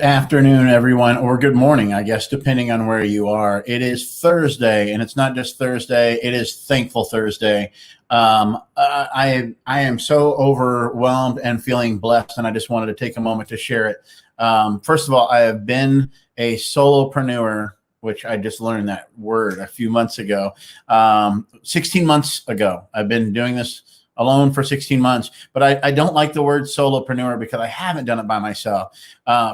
afternoon, everyone, or good morning, I guess, depending on where you are. It is Thursday, and it's not just Thursday, it is Thankful Thursday. I am so overwhelmed and feeling blessed, and I just wanted to take a moment to share it. First of all, I have been a solopreneur, which I just learned that word a few months ago. 16 months ago, I've been doing this alone for 16 months, but I don't like the word solopreneur because I haven't done it by myself.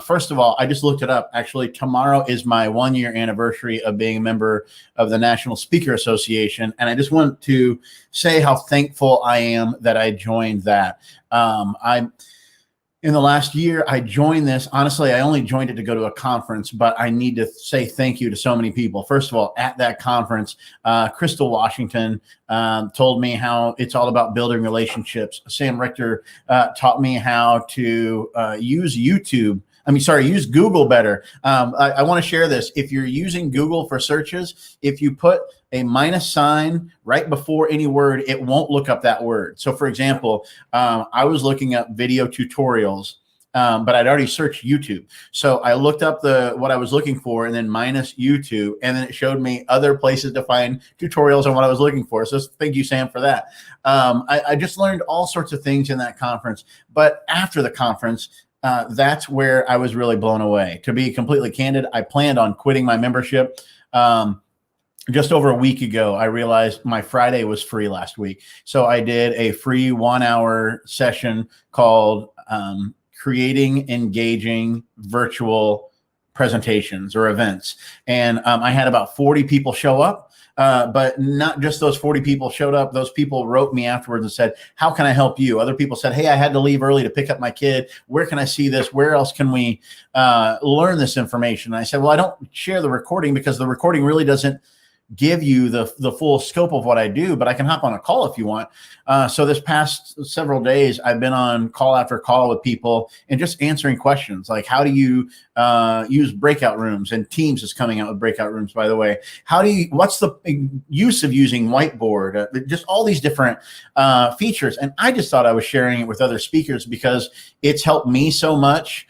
First of all, I just looked it up. Actually, tomorrow is my 1-year anniversary of being a member of the National Speaker Association. And I just want to say how thankful I am that I joined that. In the last year, I joined this. Honestly, I only joined it to go to a conference, but I need to say thank you to so many people. First of all, at that conference, Crystal Washington told me how it's all about building relationships. Sam Richter taught me how to use Google better. I want to share this. If you're using Google for searches, if you put a minus sign right before any word, it won't look up that word. So for example, I was looking up video tutorials, but I'd already searched YouTube. So I looked up what I was looking for and then minus YouTube, and then it showed me other places to find tutorials on what I was looking for. So thank you, Sam, for that. I just learned all sorts of things in that conference. But after the conference, that's where I was really blown away. To be completely candid, I planned on quitting my membership. Just over a week ago, I realized my Friday was free last week. So I did a free 1-hour session called Creating Engaging Virtual Presentations or Events. And I had about 40 people show up. But not just those 40 people showed up. Those people wrote me afterwards and said, how can I help you? Other people said, hey, I had to leave early to pick up my kid. Where can I see this? Where else can we learn this information? And I said, well, I don't share the recording because the recording really doesn't give you the full scope of what I do, but I can hop on a call if you want. So this past several days, I've been on call after call with people and just answering questions like, how do you use breakout rooms? And Teams is coming out with breakout rooms, by the way. What's the use of using whiteboard? Just all these different features. And I just thought I was sharing it with other speakers because it's helped me so much.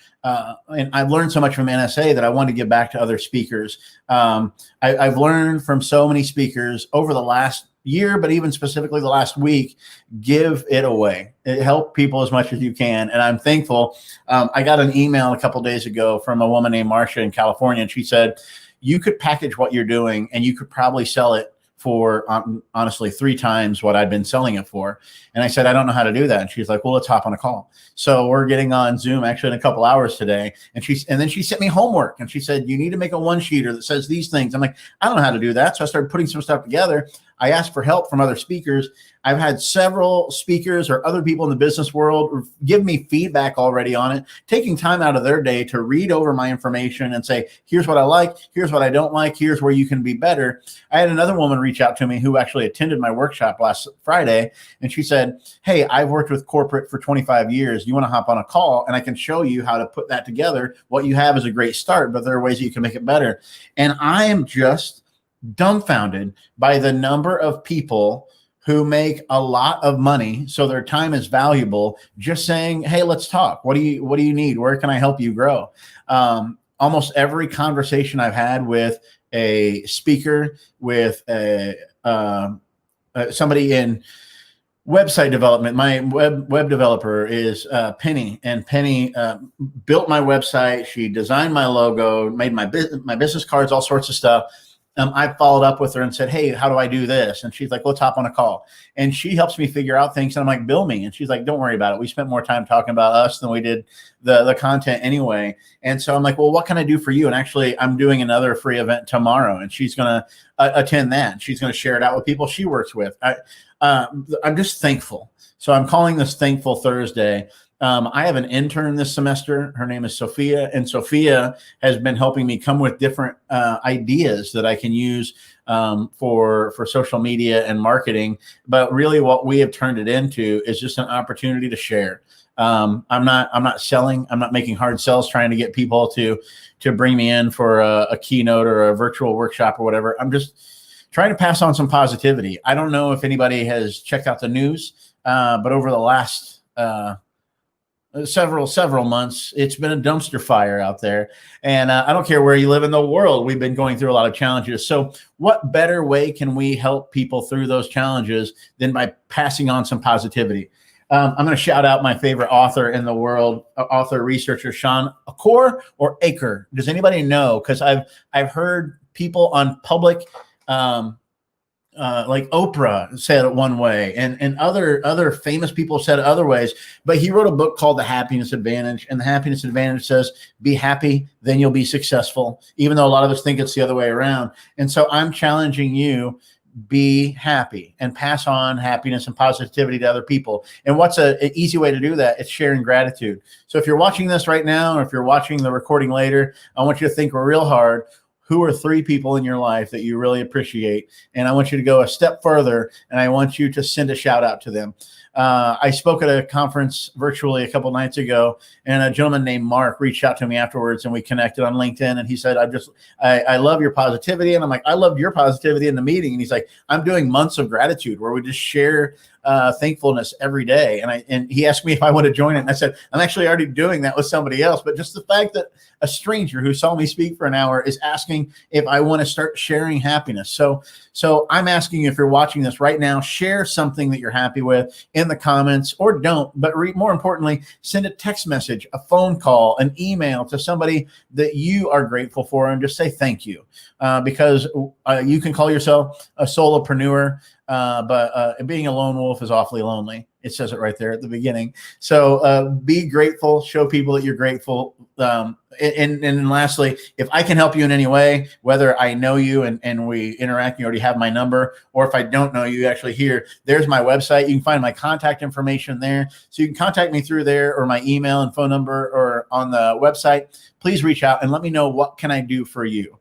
And I've learned so much from NSA that I want to give back to other speakers. I've learned from so many speakers over the last year, but even specifically the last week. Give it away. Help people as much as you can. And I'm thankful. I got an email a couple days ago from a woman named Marcia in California, and she said, you could package what you're doing and you could probably sell it for honestly 3 times what I'd been selling it for. And I said, I don't know how to do that. And she's like, well, let's hop on a call. So we're getting on Zoom actually in a couple hours today. And then she sent me homework and she said, you need to make a one-sheeter that says these things. I'm like, I don't know how to do that. So I started putting some stuff together. I asked for help from other speakers. I've had several speakers or other people in the business world give me feedback already on it, taking time out of their day to read over my information and say, here's what I like, here's what I don't like, here's where you can be better. I had another woman reach out to me who actually attended my workshop last Friday, and she said, hey, I've worked with corporate for 25 years. You want to hop on a call and I can show you how to put that together. What you have is a great start, but there are ways that you can make it better. And I am just dumbfounded by the number of people who make a lot of money, so their time is valuable, just saying, hey, let's talk. What do you need? Where can I help you grow? Almost every conversation I've had with a speaker, with somebody in website development, my web developer is Penny, and Penny built my website. She designed my logo, made my business cards, all sorts of stuff. I followed up with her and said, hey, how do I do this? And she's like, let's hop on a call. And she helps me figure out things. And I'm like, bill me. And she's like, don't worry about it. We spent more time talking about us than we did the content anyway. And so I'm like, well, what can I do for you? And actually, I'm doing another free event tomorrow, and she's going to attend that. She's going to share it out with people she works with. I'm just thankful. So I'm calling this Thankful Thursday. I have an intern this semester. Her name is Sophia, and Sophia has been helping me come with different ideas that I can use for social media and marketing. But really what we have turned it into is just an opportunity to share. I'm not selling. I'm not making hard sells trying to get people to bring me in for a keynote or a virtual workshop or whatever. I'm just trying to pass on some positivity. I don't know if anybody has checked out the news, but over the last several months. It's been a dumpster fire out there. And I don't care where you live in the world, we've been going through a lot of challenges. So what better way can we help people through those challenges than by passing on some positivity? I'm going to shout out my favorite author in the world, author researcher, Sean Acor or Aker. Does anybody know? Because I've heard people on public, like Oprah said it one way, and other famous people said it other ways. But he wrote a book called The Happiness Advantage, and The Happiness Advantage says, be happy, then you'll be successful, even though a lot of us think it's the other way around. And so I'm challenging you, be happy and pass on happiness and positivity to other people. And what's an easy way to do that? It's sharing gratitude. So if you're watching this right now, or if you're watching the recording later, I want you to think real hard. Who are 3 people in your life that you really appreciate? And I want you to go a step further, and I want you to send a shout out to them. I spoke at a conference virtually a couple nights ago, and a gentleman named Mark reached out to me afterwards, and we connected on LinkedIn. And he said, I love your positivity. And I'm like, I loved your positivity in the meeting. And he's like, I'm doing months of gratitude where we just share thankfulness every day. And he asked me if I want to join it. And I said, I'm actually already doing that with somebody else. But just the fact that a stranger who saw me speak for an hour is asking if I want to start sharing happiness. So I'm asking you, if you're watching this right now, share something that you're happy with in the comments, or don't, but more importantly, send a text message, a phone call, an email to somebody that you are grateful for, and just say thank you. Because you can call yourself a solopreneur, but being a lone wolf is awfully lonely. It says it right there at the beginning. So be grateful, show people that you're grateful. And lastly, if I can help you in any way, whether I know you and we interact, you already have my number, or if I don't know you actually here, there's my website. You can find my contact information there. So you can contact me through there, or my email and phone number, or on the website. Please reach out and let me know, what can I do for you?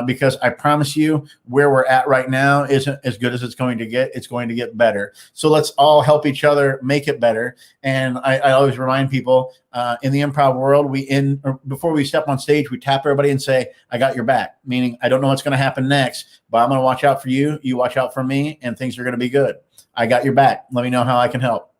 Because I promise you, where we're at right now isn't as good as it's going to get. It's going to get better. So let's all help each other make it better. And I always remind people, in the improv world, before we step on stage, we tap everybody and say, I got your back, meaning I don't know what's going to happen next, but I'm going to watch out for you. You watch out for me, and things are going to be good. I got your back. Let me know how I can help.